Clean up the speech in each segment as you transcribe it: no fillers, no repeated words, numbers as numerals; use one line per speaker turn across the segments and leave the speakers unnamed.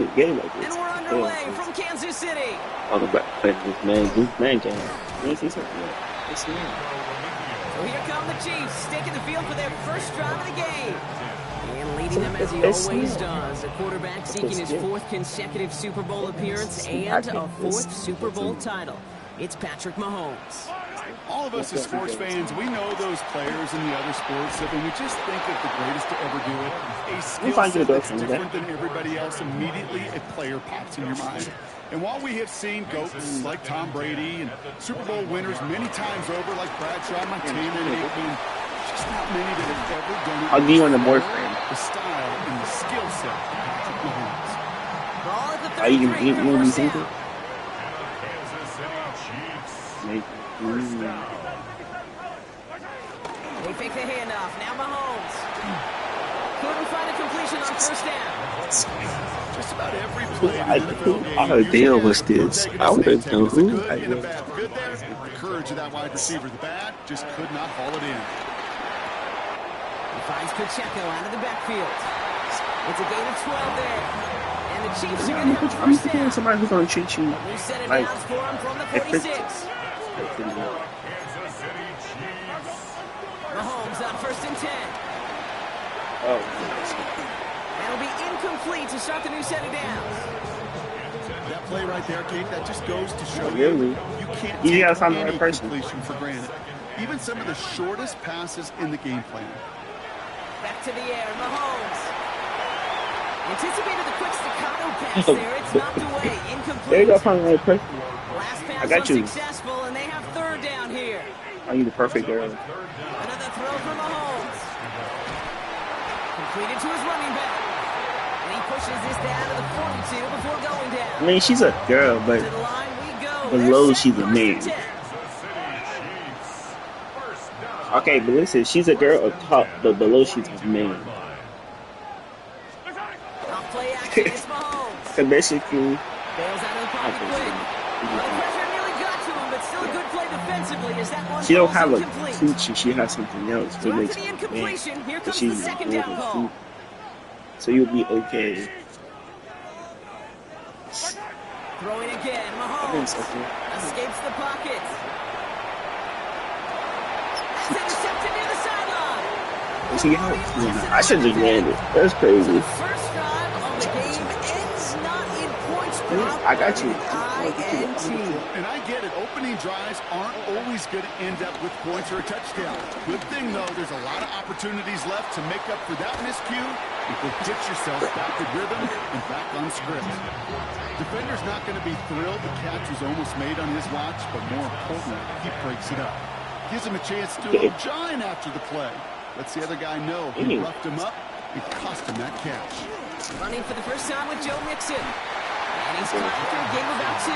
the game like
And
this.
we're underway from Kansas City.
On the back, playing this man game. You see something? It's me.
So here come the Chiefs, staking the field for their first drive of the game. And leading them as he always does. A quarterback seeking his 4th consecutive Super Bowl appearance and a 4th Super Bowl title. It's Patrick Mahomes.
All of us as sports fans, we know those players in the other sports, and we just think of the greatest to ever do it. A skill set that's different than everybody else. Immediately, a player pops in your mind. And while we have seen GOATs like Tom Brady and Super Bowl winners many times over, like Bradshaw, Montana, and Aikman, just not many that have ever done it.
I'll give you on the boyfriend.
The style and the skill set of Patrick Mahomes.
Ball at the
Are you
33 for
gonna be
first down.
thinking? Maybe.
They fake the handoff. Now Mahomes. Couldn't find a completion on first down.
Just about every play in the
Who
NFL game.
deal was this? I would have known who.
The good and the bad. The good there, the courage of that wide receiver. The bad just could not haul it in.
He finds Pacheco out of the backfield. It's a gain of 12 there. And the Chiefs are going to have
I'm
first down.
thinking somebody who's gonna treat you
We set it
like
down for him from the
if it's-
46. Mahomes on first and 10.
Oh,
That'll be incomplete to start the new set of downs.
That play right there, Kate, that just goes to show
really?
you can't
You
take
gotta find the
any
right person.
completion for granted. Even some of the shortest passes in the game plan.
Back to the air, Mahomes. Anticipated the quick staccato pass there. It's knocked away. Incomplete.
there you go, find the right person.
Last pass
I got you.
unsuccessful, and they have third down here.
Are you the perfect girl?
Another throw for Mahomes. Completed to his running back. And he pushes this down to the 42 before going down.
I mean, she's a girl, but
To the line we go.
below
They're set
she's a
first and
man.
10.
Okay, but listen, she's a girl up top, but below she's a man.
Off play action, it's Mahomes.
So basically,
Bails out of the pocket quick. Well, the pressure nearly got to him, but still a good play defensively as that one
she don't
falls
have a
incomplete.
coochie, she has something else
So
that makes
after the
her man.
incompletion, here
But
comes the
she's
second
more
down
than
call.
cute. So you'll be okay.
Throwing again,
I think
Mahomes
it's okay.
escapes the pocket. That's intercepted near the sideline.
And she had, I should have just ran it. That's crazy.
The first drive of the game ends not in points, but
Yeah, I got you.
INT.
And I get it. Opening drives aren't always going to end up with points or a touchdown. Good thing, though, there's a lot of opportunities left to make up for that miscue. You can get yourself back to rhythm and back on script. Defender's not going to be thrilled the catch was almost made on his watch, but more importantly, he breaks it up. Gives him a chance to do a little giant after the play. Lets the other guy know he roughed him up and cost him that catch.
Running for the first time with Joe Mixon. And he's caught after a game of about 2.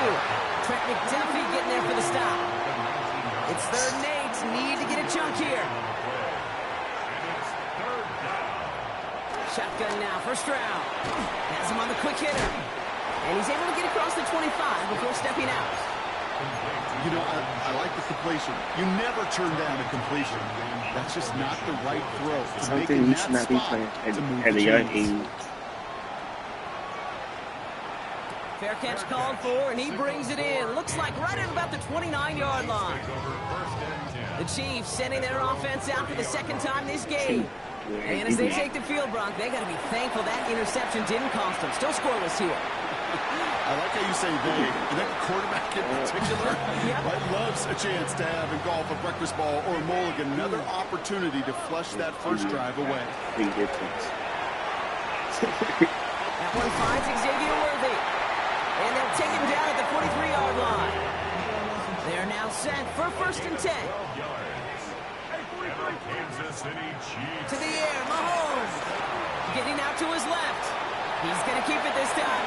Trent McDuffie getting there for the stop. It's 3rd and 8. Need to get a chunk here. Shotgun now, first round. Has him on the quick hitter. And he's able to get across the 25 before stepping out.
You know, I like the completion. You never turn down a completion. That's just not the right throw.
Something you should not be playing at a young age.
Fair catch called for, and he brings it in. Looks like right at about the 29-yard line. The Chiefs sending their offense out for the second time this game. And as they take the field, Bronk, they got to be thankful that interception didn't cost them. Still scoreless here.
I like how you say they. I think the quarterback in particular right, loves a chance to have in golf a breakfast ball or a mulligan, another opportunity to flush that first drive away.
Big difference.
That one finds Xavier Worthy. And they'll take him down at the 43-yard line. They're now set for first and 10. To the air, Mahomes. Getting out to his left. He's going to keep it this time.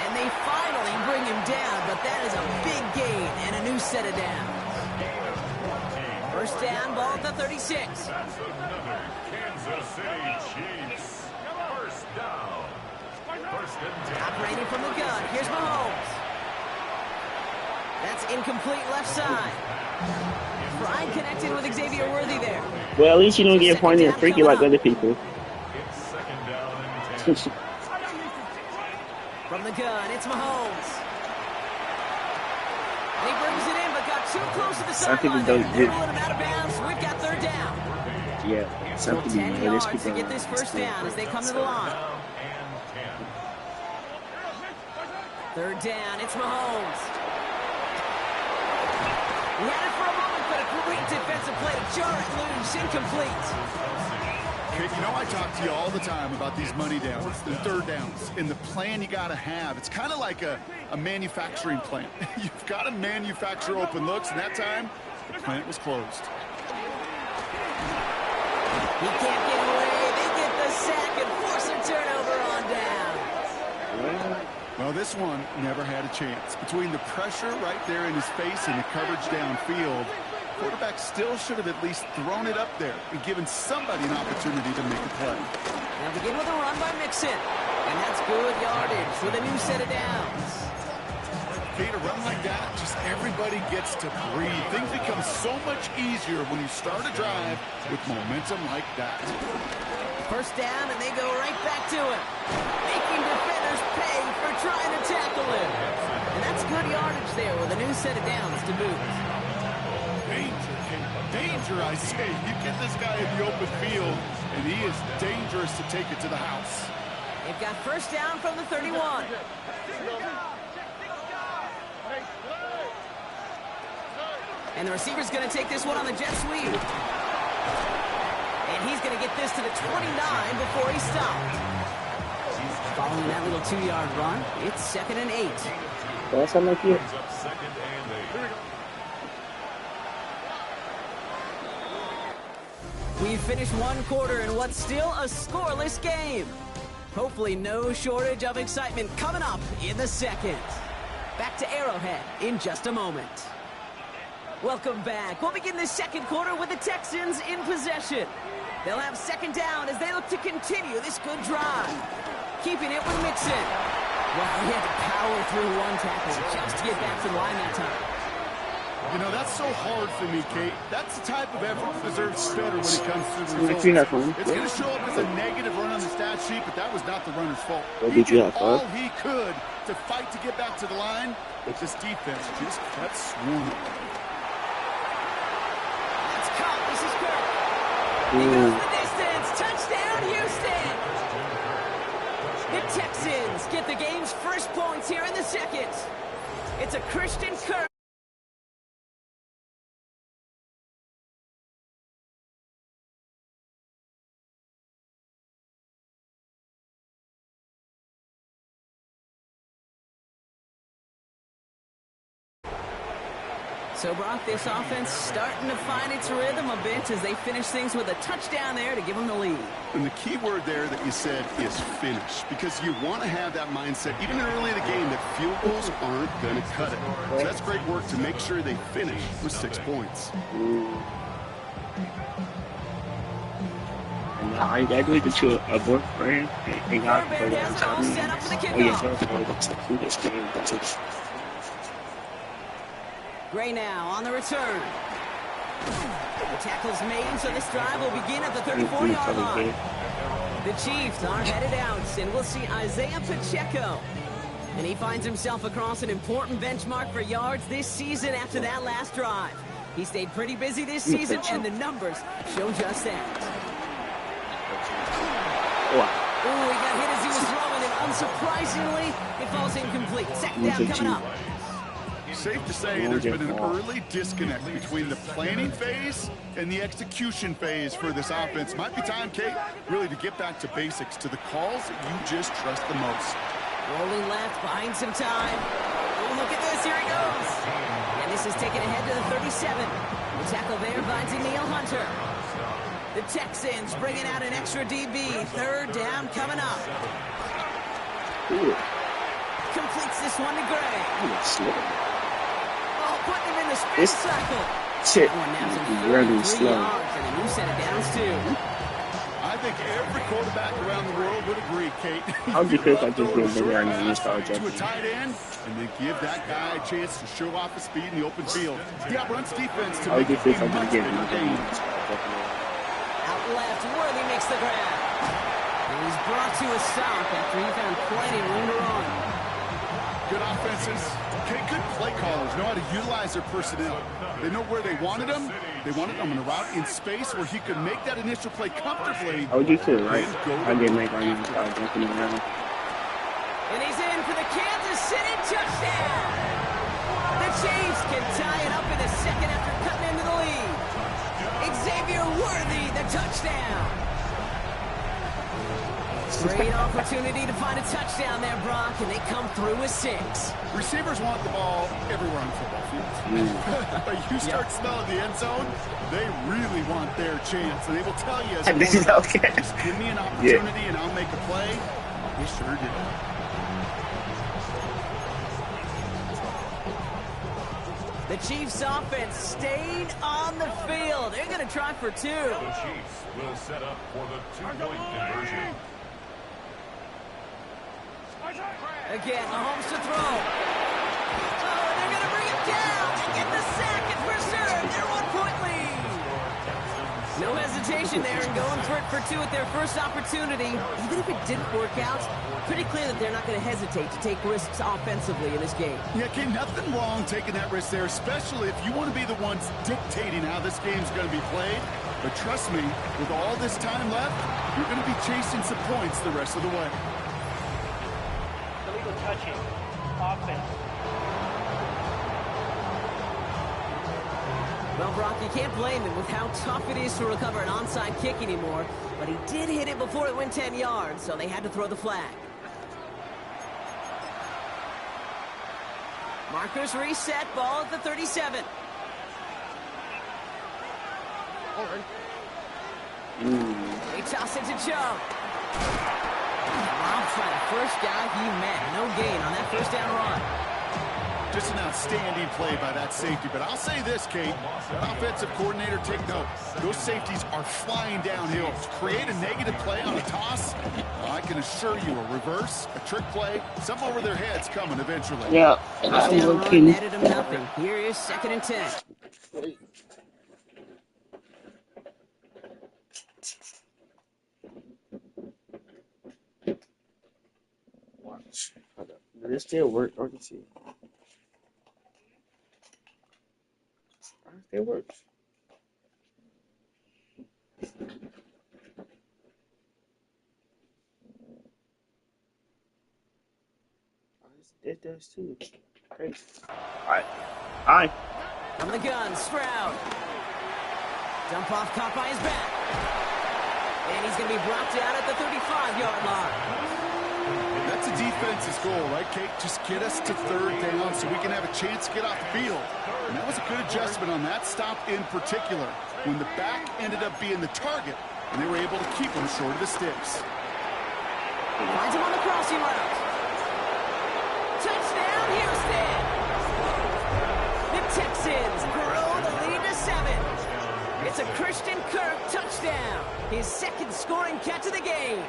And they finally bring him down, but that is a big gain and a new set of downs. First down, ball at the 36.
That's another Kansas City Chiefs. First down. First and 10.
Operating from the gun. Here's Mahomes. That's incomplete left side. Pride connected with Xavier Worthy there.
Well, at least you don't get pointed and freaky like other people.
It's second down and 10.
From the gun, it's Mahomes. And he brings it in, but got too close to the sideline there. They're rolling him out of bounds. We've got third down.
Yeah,
So 10 yards to get this first down as they come to the line. Third down, it's Mahomes. He had it for a moment, but a great defensive play to jar it loose, incomplete.
Okay, you know I talk to you all the time about these money downs, the third downs, and the plan you got to have. It's kind of like a manufacturing plant. You've got to manufacture open looks, and that time, the plant was closed.
He can't get away. They get the sack and force a turnover on down.
Well, this one never had a chance. Between the pressure right there in his face and the coverage downfield, quarterback still should have at least thrown it up there and given somebody an opportunity to make a play.
Now begin with a run by Mixon. And that's good yardage with a new set of downs.
Okay, to run like that, just everybody gets to breathe. Things become so much easier when you start a drive with momentum like that.
First down, and they go right back to it. Making defenders pay for trying to tackle him. And that's good yardage there with a new set of downs to boot.
Danger, I say. You get this guy in the open field, and he is dangerous to take it to the house.
They've got first down from the 31. And the receiver's going to take this one on the jet sweep. And he's going to get this to the 29 before he stopped. Following that little 2-yard run, it's 2nd and 8.
That's I'm like you.
We've finished one quarter in what's still a scoreless game. Hopefully no shortage of excitement coming up in the second. Back to Arrowhead in just a moment. Welcome back. We'll begin the second quarter with the Texans in possession. They'll have second down as they look to continue this good drive. Keeping it with Mixon. Well, he had to power through one tackle just to get back to the line that time.
You know, that's so hard for me, Kate. That's the type of effort that deserves better when it comes to the results. It's going to show up as a negative run on the stat sheet, but that was not the runner's fault. He did all he could to fight to get back to the line, but this defense just kept swarming.
That's caught. This is Kirk. He goes the distance. Touchdown, Houston. The Texans get the game's first points here in the second. It's a Christian Kirk. So, Brock, this offense starting to find its rhythm a bit as they finish things with a touchdown there to give them the lead.
And the key word there that you said is finish, because you want to have that mindset, even early in the game, that field goals aren't going to cut it. So that's great work to make sure they finish with 6 points.
I do get you a book for him. They got
Bear has it all set up for the kickoff. Gray now on the return. The tackle's made, so this drive will begin at the 34-yard line. The Chiefs are headed out, and we'll see Isaiah Pacheco. And he finds himself across an important benchmark for yards this season after that last drive. He stayed pretty busy this season, and the numbers show just that. Oh, he got hit as he was throwing, and unsurprisingly, it falls incomplete. Second down coming up.
Safe to say there's been an early disconnect between the planning phase and the execution phase for this offense. Might be time, Kate, really to get back to basics, to the calls that you just trust the most.
Rolling left, buying some time. Oh, look at this, here he goes. And this is taken ahead to the 37. The tackle there by Danielle Hunter. The Texans bringing out an extra DB. Third down coming up. Completes this one to Gray. Putting him in the spin cycle.
Shit.
Really slow. And a new set of downs, too.
I think every quarterback around the world would agree, Kate.
How do you feel like this game maybe right now?
To a tight end, and then give that guy a chance to show off his speed in the open field. Yeah, runs defense to make it a much bigger game.
Out left, Worthy makes the grab. And he's brought to a stop after he found plenty of room to run.
Good offenses. Okay, good play callers know how to utilize their personnel. They know where they wanted them. They wanted them in a route in space where he could make that initial play comfortably.
I would do too, right?
And
I did make right now. I was jumping around.
And he's in for the Kansas City touchdown. The Chiefs can tie it up in the second after cutting into the lead. Xavier Worthy, the touchdown. Great opportunity to find a touchdown there, Brock, and they come through with 6.
Receivers want the ball everywhere on the football field. But you start smelling the end zone, they really want their chance. And they will tell you, as a
This is okay.
just give me an opportunity and I'll make a play. They sure did.
The Chiefs offense stayed on the field. They're going to try for 2.
The Chiefs will set up for the 2-point conversion.
Again, Mahomes to throw. Oh, they're going to bring him down and get the sack and preserve their 1-point lead. No hesitation there in going for it for 2 at their first opportunity. Even if it didn't work out, pretty clear that they're not going to hesitate to take risks offensively in this game.
Yeah, okay, nothing wrong taking that risk there, especially if you want to be the ones dictating how this game's going to be played. But trust me, with all this time left, you're going to be chasing some points the rest of the way.
Illegal touching. Offense.
Well, Brock, you can't blame him with how tough it is to recover an onside kick anymore. But he did hit it before it went 10 yards, so they had to throw the flag. Markers reset, ball at the 37. They toss it to Chubb. Robbed by the first guy he met. No gain on that first down run.
Just an outstanding play by that safety. But I'll say this, Kate. That offensive coordinator, take note. Those safeties are flying downhill. To create a negative play on a toss, I can assure you a reverse, a trick play, something over their heads coming eventually.
Yeah,
First
I'm
down run
looking.
netted him nothing. Here is 2nd and 10.
Watch. Does it still work? Or can see. It still works. It does too. Great. Alright.
From the gun, Stroud. Dump off caught by his back. And he's going to be brought down at the 35-yard line.
That's a defense's goal, right, Kate? Just get us to 3rd down so we can have a chance to get off the field. And that was a good adjustment on that stop in particular, when the back ended up being the target, and they were able to keep him short of the sticks.
Finds him on the crossing route. Touchdown, Houston! The Texans grow the lead to 7. It's a Christian Kirk touchdown. His 2nd scoring catch of the game.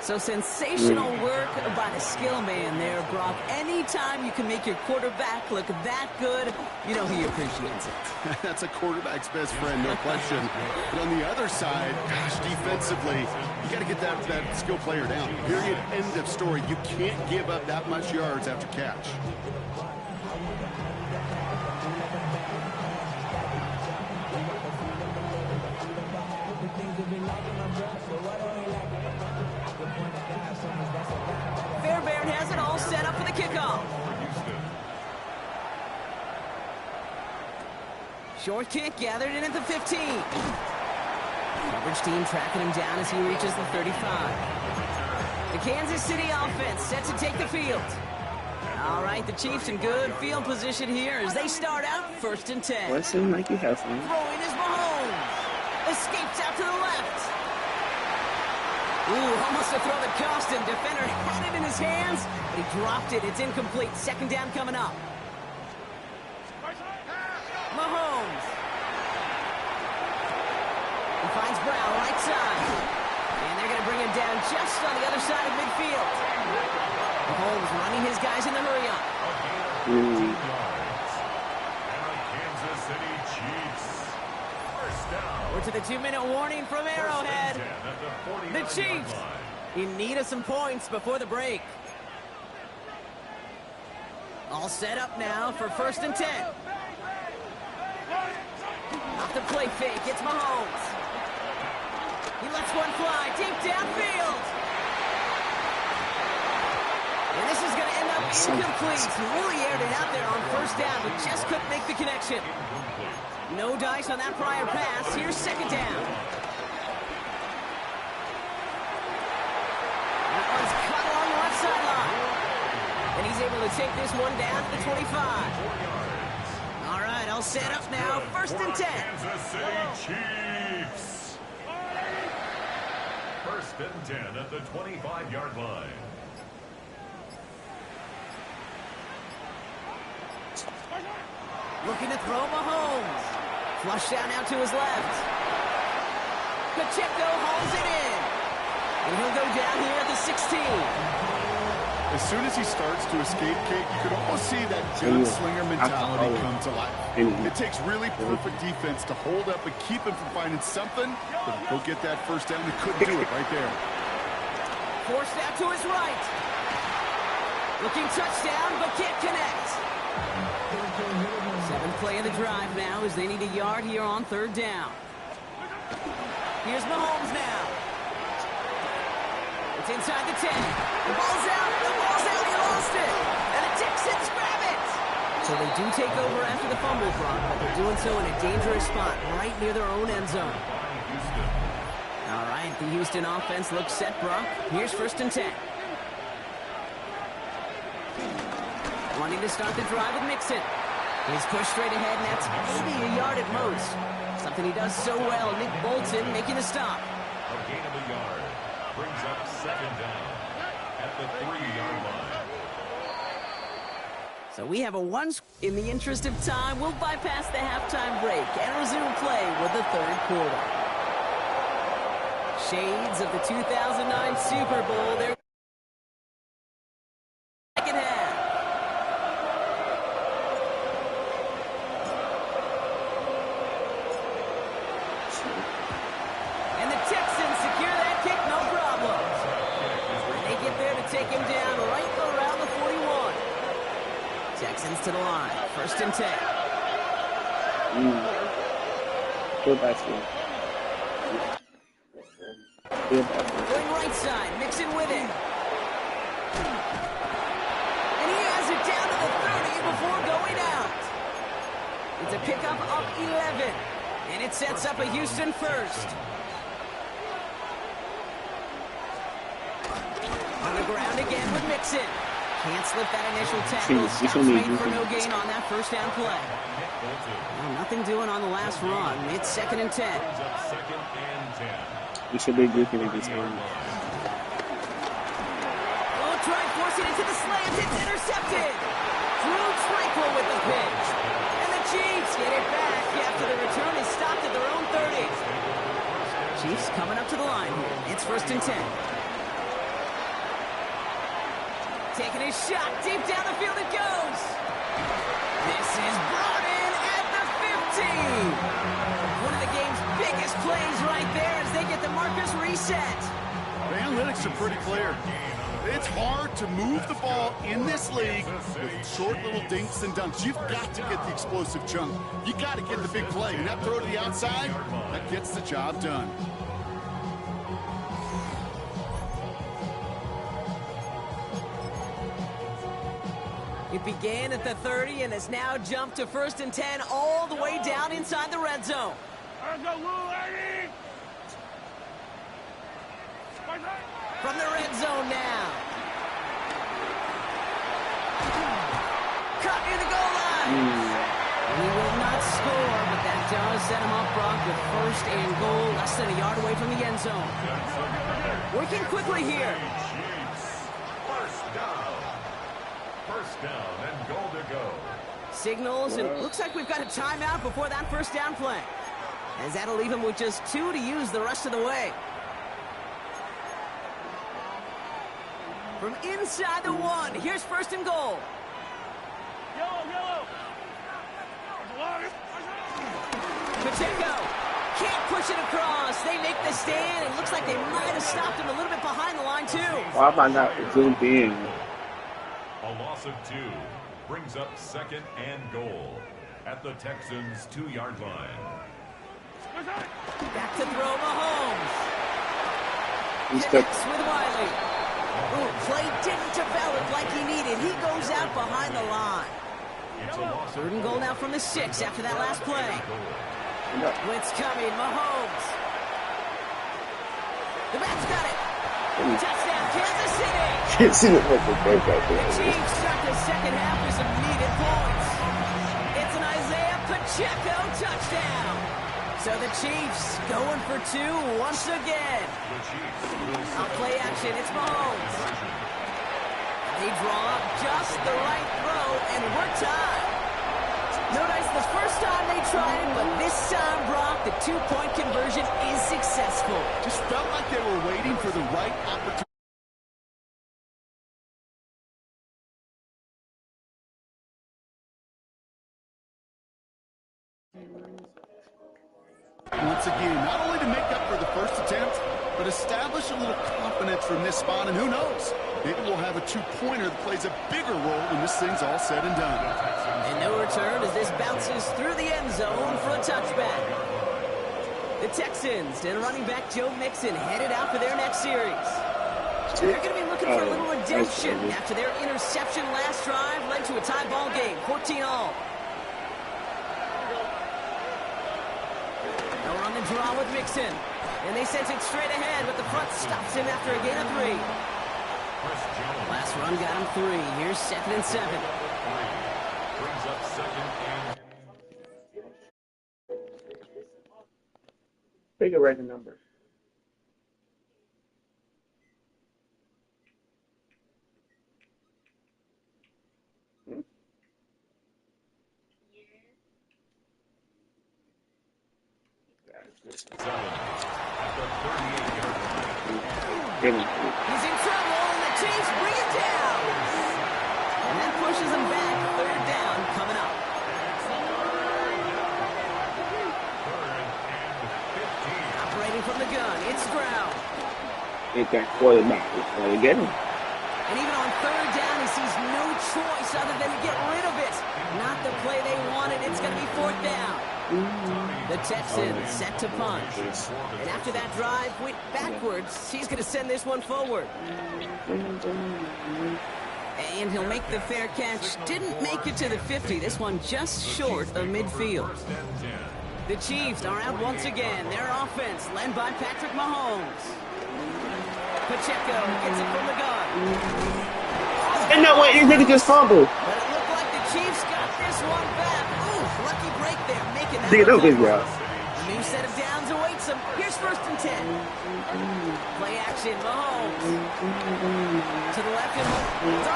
So sensational work by the skill man there, Brock. Anytime you can make your quarterback look that good, you know he appreciates it.
That's a quarterback's best friend, no question. But on the other side, gosh, defensively, you got to get that skill player down. Period. End of story. You can't give up that much yards after catch.
Fairbairn has it all set up for the kickoff. Short kick gathered in at the 15. Coverage team tracking him down as he reaches the 35. The Kansas City offense set to take the field. All right, the Chiefs in good field position here as they start out 1st and 10.
Well, it seems like you have some.
Throwing is Mahomes. Escapes out to the left. Ooh, almost a throw that cost him. Defender had it in his hands, but he dropped it. It's incomplete. 2nd down coming up. Mahomes. He finds Brown right side. And they're going to bring him down just on the other side of midfield. Mahomes running his guys in the hurry up.
And the Kansas City Chiefs. First down.
We're to the 2-minute warning from Arrowhead. The Chiefs in need of some points before the break. All set up now for 1st and 10. Off the play fake, it's Mahomes. He lets one fly deep downfield. And this is going to end up incomplete. He really aired it out there on 1st down, but just couldn't make the connection. No dice on that prior pass. Here's 2nd down. That one's cut along the left sideline. And he's able to take this one down to the 25. All right, all set up now. 1st and 10.
Kansas City Chiefs. 1st and 10 at the 25-yard line.
Looking to throw Mahomes. Flush down now to his left. Pacheco hauls it in. And he'll go down here at the 16.
As soon as he starts to escape, Kate, you could almost see that gunslinger mentality come to life. It takes really perfect defense to hold up and keep him from finding something, but he'll get that 1st down. He couldn't do it right there.
Forced out to his right. Looking touchdown, but can't connect. 7th play of the drive now as they need a yard here on 3rd down. Here's Mahomes now. It's inside the 10. The ball's out. The ball's out. He lost it. And the Texans grab it. So they do take over after the fumble, Brock, but they're doing so in a dangerous spot right near their own end zone. All right, the Houston offense looks set, Brock. Here's 1st and 10. Wanting to start the drive with Mixon. He's pushed straight ahead, and that's maybe a yard at most. Something he does so well. Nick Bolton making the stop.
A gain of a yard. Brings up 2nd down at the 3-yard line.
So we have a one. In the interest of time, we'll bypass the halftime break and resume play with the 3rd quarter. Shades of the 2009 Super Bowl. They're second half. And the Texans secure that kick, no problem. They get there to take him down right around the 41. Texans to the line. 1st and 10.
Good basket.
Going right side. Mixon with it. And he has it down to the 30 before going out. It's a pickup of 11. And it sets up a Houston 1st. On the ground again with Mixon. Can't slip that initial tackle. Stops made for no gain on that 1st down play. Well, nothing doing on the last run. It's 2nd and 10.
We should be looking at this one.
Oh, try and force it into the slant. It's intercepted. Drew Tranquil with the pitch. And the Chiefs get it back after the return is stopped at their own 30. Chiefs coming up to the line here. It's 1st and 10. Taking his shot. Deep down the field it goes. This is brought in at the 15. One of the game's biggest plays right there as they get the markers reset.
The analytics are pretty clear. It's hard to move the ball in this league with short little dinks and dunks. You've got to get the explosive chunk. You got to get the big play. And that throw to the outside, that gets the job done.
It began at the 30 and has now jumped to 1st and 10 all the way down inside the red zone. From the red zone now. Cut near the goal line. He will not score, but that does set him up, Brock, with 1st and goal, less than a yard away from the end zone. Working quickly here.
First down and goal to go.
Signals, and looks like we've got a timeout before that 1st down play. As that'll leave him with just 2 to use the rest of the way. From inside the 1, here's 1st and goal.
Yellow.
Pacheco can't push it across. They make the stand. It looks like they might have stopped him a little bit behind the line, too.
Why am I not zoomed in?
A loss of 2. brings up 2nd and goal at the Texans' 2-yard line.
Back to throw Mahomes.
He's
Connects with Wiley. Ooh, play didn't develop like he needed. He goes out behind the line.
It's a loss.
3rd and goal now from the 6 after that last play. Blitz coming, Mahomes. The Mets got it. Touchdown, Kansas City.
Can't see the fucking break out
The
there.
Chiefs start the second half with some needed points. It's an Isaiah Pacheco touchdown. So the Chiefs going for 2 once again.
The Chiefs will
On play action, it's Mahomes. They draw up just the right throw, and we're tied. Notice the first time they tried it, but this time, Brock, the 2-point conversion is successful.
Just felt like they were waiting for the right opportunity. Once again, not only to make up for the first attempt, but establish a little confidence from this spot, and who knows, maybe we'll have a 2-pointer that plays a bigger role when this thing's all said and done.
And no return as this bounces through the end zone for a touchback. The Texans and running back Joe Mixon headed out for their next series. They're going to be looking for a little redemption after their interception last drive led to a tie ball game, 14-all. They'll run the draw with Mixon. And they sent it straight ahead, but the front stops him after a gain of 3. Last run got him 3. Here's 2nd and 7.
brings up 2nd and...
Pick a random number.
He's in trouble, and the Chiefs bring it down. And that pushes him back. 3rd down coming up.
3rd and 15.
Operating from the gun, it's Stroud.
Ain't that quarterback? Wanna get him?
And even on 3rd down, he sees no choice other than to get rid of it. Not the play they wanted. It's going to be 4th down. The Texans set to punt. And after that drive went backwards, he's going to send this one forward. And he'll make the fair catch. Didn't make it to the 50. This one just short of midfield. The Chiefs are out once again. Their offense led by Patrick Mahomes. Pacheco gets it from the gun.
And no way, you nigga just fumbled.
But it looked like the Chiefs got this one back. Ooh, lucky break there, making that
Nigga,
look
no good,
like
bro.
a new set of downs awaits them. Here's 1st and 10. Play action, Mahomes. To the left and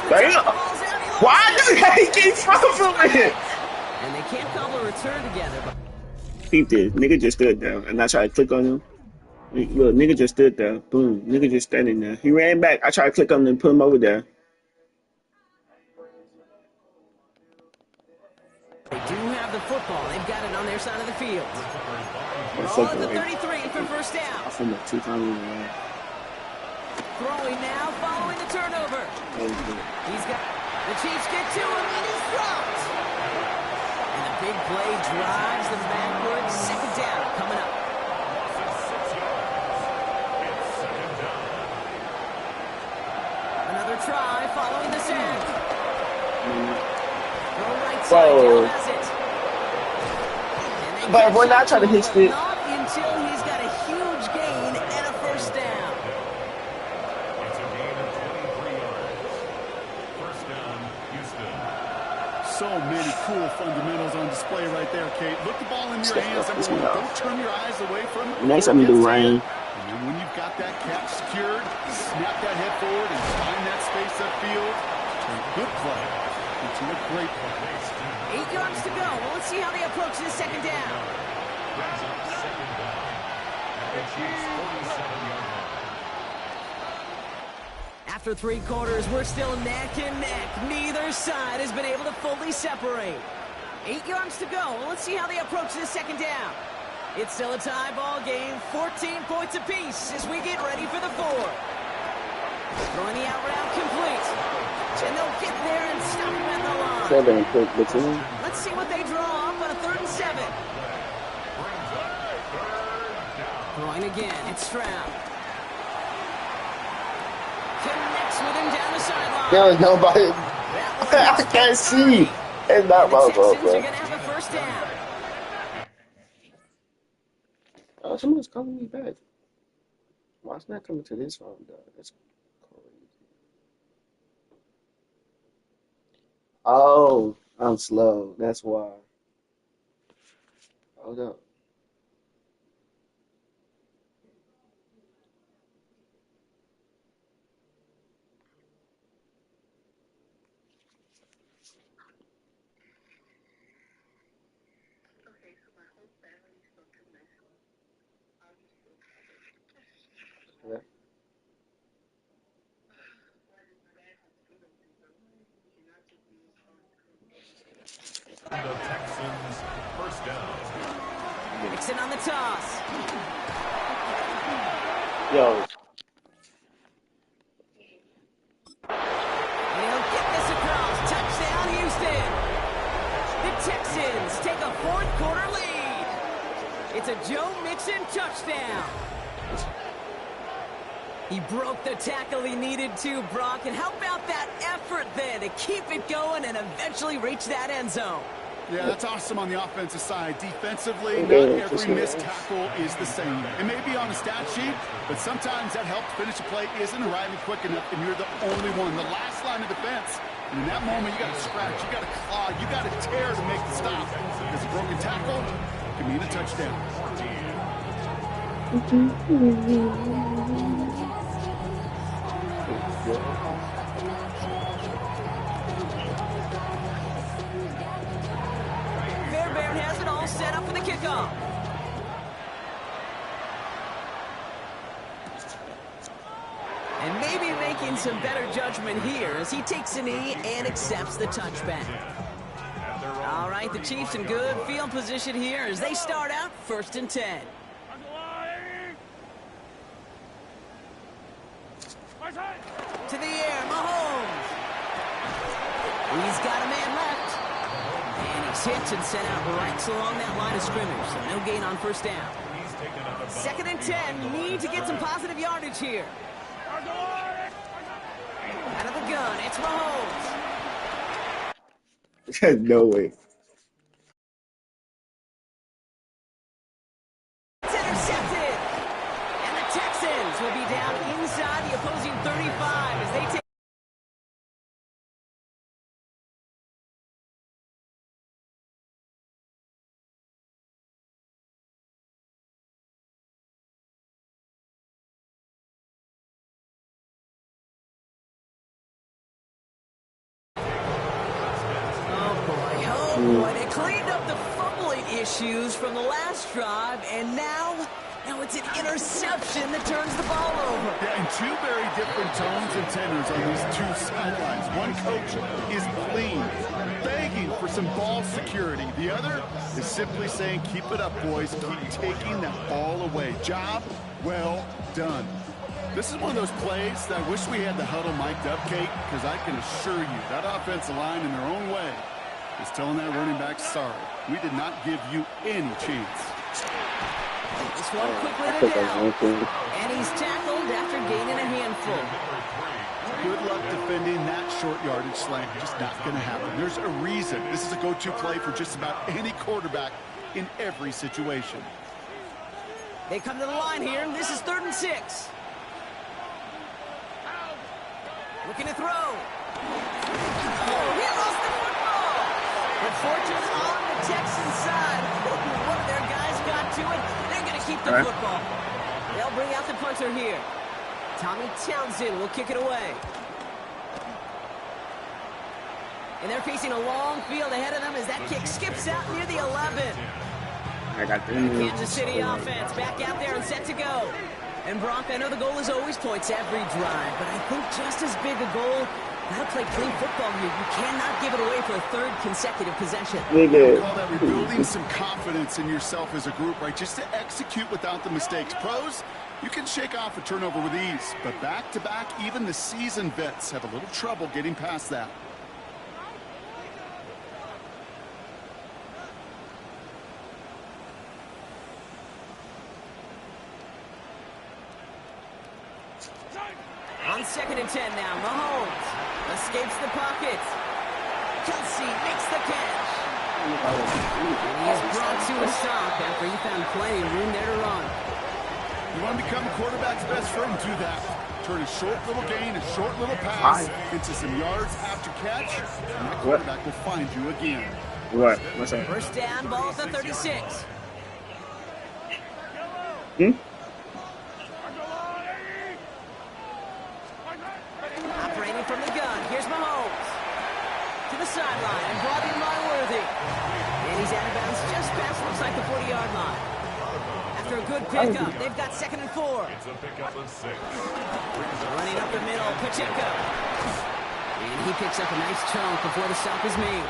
Damn. Why does he keep fumbling?
And they can't cobble a return together. But
Peep this. Nigga just stood there, and I tried to click on him. Look, nigga just stood there. Boom. Nigga just standing there. He ran back. I tried to click on him and put him over there.
they do have the football. They've got it on their side of the field.
What's
Ball
up,
at the
man?
33 for 1st down.
I feel like 2 times.
Throwing now, following the turnover. He's got the Chiefs get to him, and he's dropped. And the big play drives them backwards. 2nd down coming up. Another try following the sack. The right side
Whoa.
Joe has it. And they
But
catch
we're not
up
trying to
to
hit
him,
it.
not until he's got a huge gain and a 1st down.
It's a gain of 23 yards. 1st down, Houston.
So many cool fundamentals on display right there, Kate. Look the ball in your hands, everyone. Don't turn your eyes away from it.
Next time you do rain.
And when you've got that catch secured, snap that head forward and find that space upfield. Turn a good play into a great play.
8 yards to go. Well, let's see how they approach this 2nd down.
Brings up 2nd down at the Chiefs' 47-yard line.
After 3 quarters, we're still neck and neck. Neither side has been able to fully separate. 8 yards to go. Well, let's see how they approach this 2nd down. It's still a tie ball game. 14 points apiece as we get ready for the 4th. Throwing the out route complete. And they'll get there and stop him at the line. Let's see what they draw up on a 3rd and 7. Throwing again, it's Stroud. Connects with him down the sideline.
There was nobody. I can't see. It's not my fault,
Texans
bro.
are going to have a 1st down.
Oh, someone's calling me back. Why it's not coming to this phone, though? That's crazy. Oh, I'm slow. That's why. Hold up. Yeah.
The Texans, 1st down.
Mixon on the toss.
Yo.
He'll get this across. Touchdown, Houston. The Texans take a 4th quarter lead. It's a Joe Mixon touchdown. He broke the tackle he needed to, Brock. And how about that effort then to keep it going and eventually reach that end zone?
Yeah, that's awesome on the offensive side. Defensively, not every missed tackle is the same. It may be on a stat sheet, but sometimes that help to finish a play isn't arriving quick enough, and you're the only one, the last line of defense. And in that moment, you got to scratch, you got to claw, you got to tear to make the stop. Because a broken tackle can mean a touchdown.
Fairbairn has it all set up for the kickoff. And maybe making some better judgment here as he takes a knee and accepts the touchback. All right, the Chiefs in good field position here as they start out 1st and 10. To the air, Mahomes. He's got a man left. And he's hit and sent out right along that line of scrimmage, so no gain on 1st down. 2nd and 10, need to get some positive yardage here. Out of the gun, it's Mahomes.
No way.
It's intercepted. And the Texans will be down inside the opposing 35 as they take. Boy, they cleaned up the fumbling issues from the last drive, and now it's an interception that turns the ball over.
Yeah, and two very different tones and tenors on these two sidelines. One coach is pleading, begging for some ball security. The other is simply saying, keep it up, boys. Keep taking that ball away. Job well done. This is one of those plays that I wish we had the huddle mic'd up, Kate, because I can assure you that offensive line in their own way is telling that running back, sorry, we did not give you any chance.
This one quickly to down. And he's tackled after gaining a handful.
Good luck defending that short yardage slant. Just not going to happen. There's a reason. This is a go-to play for just about any quarterback in every situation.
They come to the line here, and this is 3rd and 6. Looking to throw. Oh, he lost the football. But fortune's on the Texans side. One of their guys got to it. They're going to keep the football. They'll bring out the punter here. Tommy Townsend will kick it away. And they're facing a long field ahead of them as that kick skips out near the 11.
I got the
Kansas City offense back out there and set to go. And Brock, I know the goal is always points every drive, but I think just as big a goal, gotta play clean football here. You cannot give it away for a 3rd consecutive possession.
We call that rebuilding some confidence in yourself as a group, right? Just to execute without the mistakes. Pros, you can shake off a turnover with ease, but back-to-back, even the seasoned vets have a little trouble getting past that.
2nd and 10 now. Mahomes escapes the pocket. Kelsey makes the catch. And he is brought to a stop after he found plenty of room there to run.
You want to become a quarterback's best friend, do that. Turn a short little gain, a short little pass into some yards after catch, and that quarterback will find you again.
What? What's that?
First down, ball at the 36. Operating from the gun, here's Mahomes. To the sideline and brought in by Worthy. And he's out of bounds just past, looks like the 40-yard line. After a good pickup, they've got 2nd and 4.
It's a pickup of 6.
Running up the middle, Pacheco. And he picks up a nice chunk before the stop is made.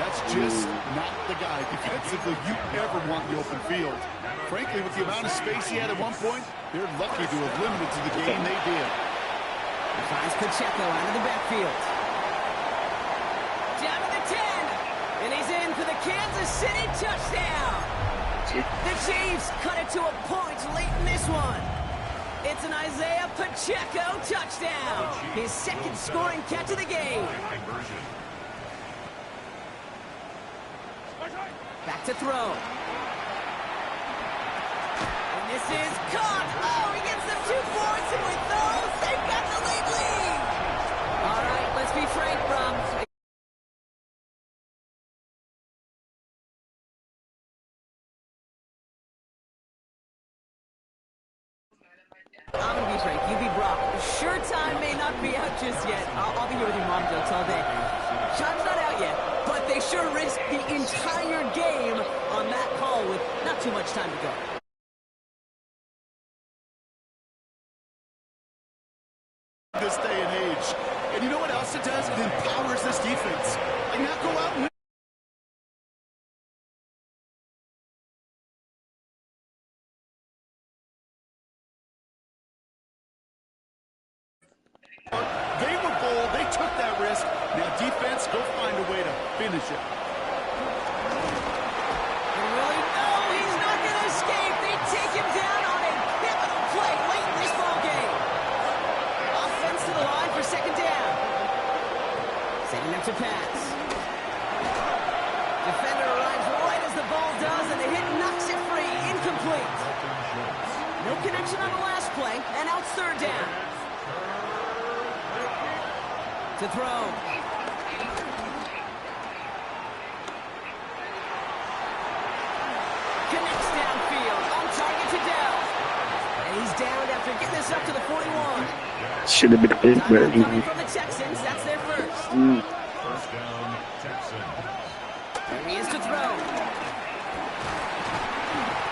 That's just not the guy defensively you ever want in the open field. Frankly, with the amount of space he had at one point, they're lucky to have limited to the game they did.
He finds Pacheco out of the backfield. Down to the 10. And he's in for the Kansas City touchdown. The Chiefs cut it to a point late in this one. It's an Isaiah Pacheco touchdown. His 2nd scoring catch of the game. Back to throw. And this is caught. Oh, he gets them 2 points, and with those, they've got the lead. All right, let's be frank, Brum. I'm going to be frank. You be Brock. Sure time may not be out just yet. I'll be here with your mom jokes all day. Time's not out yet, but they sure risked the entire game on that call with not too much time to go.
This day and age. And you know what else it does? It empowers this defense. Like, now go out and win. They were bold. They took that risk. Now, defense, go find a way to finish it.
And really, no, he's not going to escape. They take him down on a pivotal play late in this ball game. Offense to the line for 2nd down. Setting up to pass. Defender arrives right as the ball does, and the hit knocks it free. Incomplete. No connection on the last play, and out 3rd down. To throw. Connects downfield. On target to Dell. And he's down after getting this up to the 41.
Should have been a bit better.
Coming from the Texans. That's their first.
First down, Texans.
There he is to throw.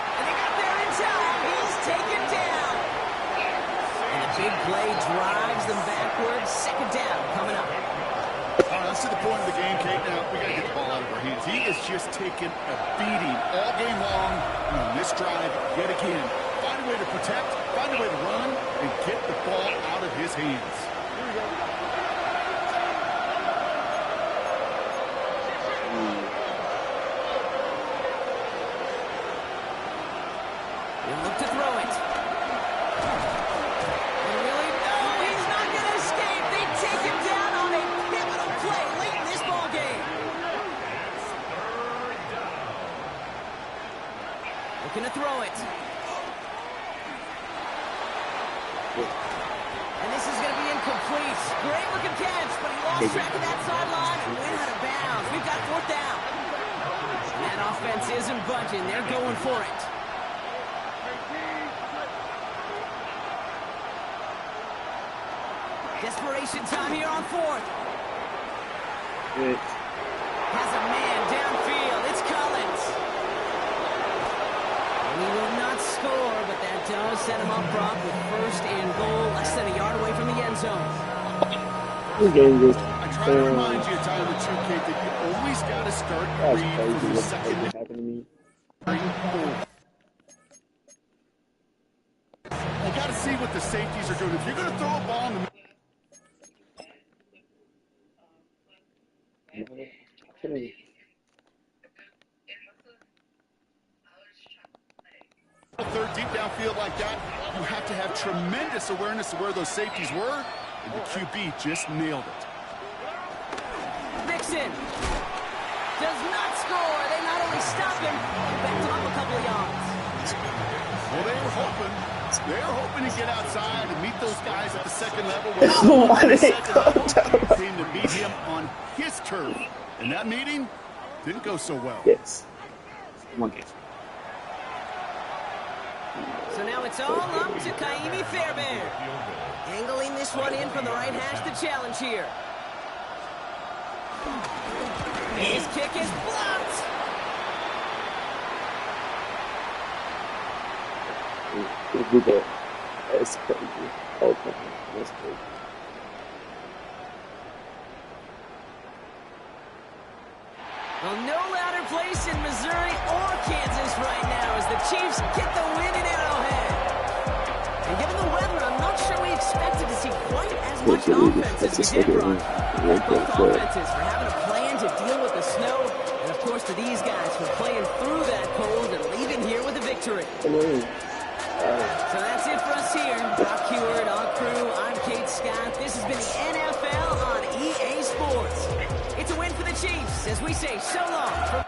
And they got there in time. He's taken down. And a big play drives them backwards. 2nd down coming up.
All right, let's to the point of the game, Kate. Now, we got to get the ball out of our hands. He is just taking a beating all game long. And on this drive, yet again, find a way to protect, find a way to run, and get the ball out of his hands. Here we go.
He'll look to throw it. And really, no, he's not going to escape. They take him down on a pivotal play late in this ball game. Looking to throw it. And this is going to be incomplete. Great looking catch, but he lost track of that sideline and went out of bounds. We've got 4th down. And that offense isn't budging. They're going for it. Desperation time here on 4th. Has a man downfield. It's Collins. And he will not score, but that does set him up, Brock, with 1st and goal, less than a yard away from the end zone.
I try to remind you a time or two, Kate, that you always got to start your read from the second. You got to see what the safeties are doing. If you're going to throw a ball in the third deep downfield like that, you have to have tremendous awareness of where those safeties were, and the QB just nailed it.
Mixon does not score. They not only stop him, they backed him up a couple of yards.
Well, they were hoping to get outside and meet those guys at the second level.
Why did they
Came to meet him on his turf, and that meeting didn't go so well.
Yes. One game.
So now it's all up to Kaimi Fairbairn. Angling this one in from the right hash to challenge here. His kick is blocked.
That's crazy. Okay, that's crazy.
Well, no louder place in Missouri or Kansas right now as the Chiefs get the win in Arrowhead. And given the weather, I'm not sure we expected to see quite as much offense as we did, Ron. Both offenses for having a plan to deal with the snow, and of course to these guys for playing through that cold and leaving here with a victory. So that's it for us here. Brock Huard, our crew, I'm Kate Scott. This has been the NFL on EA Sports. It's a win for the Chiefs as we say so long from